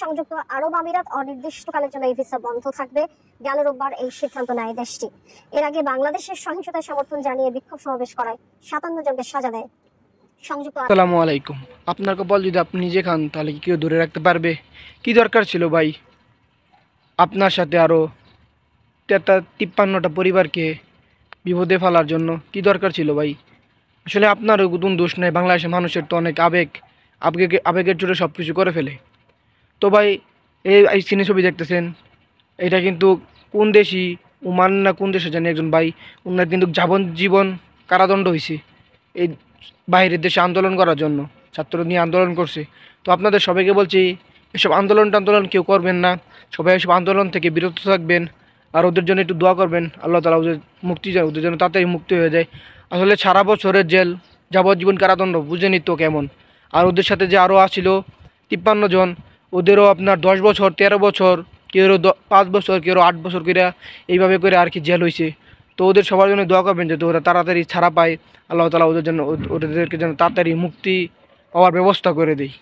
সংযুক্ত আরব আমিরাত অনির্দিষ্টকালের জন্য এই ভিসা বন্ধ থাকবে। গেল রোববার এই সিদ্ধান্ত নেয় দেশটি। এর আগে বাংলাদেশের সহিংসতায় সমর্থন জানিয়ে বিক্ষোভ সমাবেশ করায় 57 জনকে সাজা দেয় সংযুক্ত। আসসালামু আলাইকুম। আপনার কপাল যদি আপনি নিজে খান তাহলে কি কেউ ধরে রাখতে পারবে? কি দরকার ছিল ভাই আপনার সাথে আরও 53টা পরিবারকে বিপদে ফেলার জন্য? কি দরকার ছিল ভাই? আসলে আপনারও কোনো দোষ নেই, বাংলাদেশের মানুষের তো অনেক আবেগের জোরে সব কিছু করে ফেলে। তো ভাই এই সিনে ছবি দেখতেছেন, এটা কিন্তু কোন দেশি ওমান না কোন দেশে জানি একজন ভাই, ওনার কিন্তু যাবজ্জীবন কারাদণ্ড হয়েছে এই বাইরের দেশে আন্দোলন করার জন্য। ছাত্র নিয়ে আন্দোলন করছে। তো আপনাদের সবাইকে বলছি, এসব আন্দোলন কেউ করবেন না। সবাই এসব আন্দোলন থেকে বিরত থাকবেন, আর ওদের জন্য একটু দোয়া করবেন আল্লাহ তাআলা ওদের মুক্তি যায়, ওদের জন্য তাড়াতাড়ি মুক্তি হয়ে যায়। আসলে সারা বছরের জেল, যাবজ্জীবন কারাদণ্ড বুঝে নিত কেমন। আর ওদের সাথে যে আরও আসছিল 53 জন, ওদেরও আপনার 10 বছর 13 বছর, কেউ 5 বছর, কেউ 8 বছর করে এইভাবে করে আর কি জেল হয়েছে। তো ওদের সবার জন্য দোয়া করবেন যাতে ওরা তাড়াতাড়ি ছাড়া পায়, আল্লাহ তাআলা ওদের জন্য ওদেরকে যেন তাড়াতাড়ি মুক্তি পাওয়ার ব্যবস্থা করে দেয়।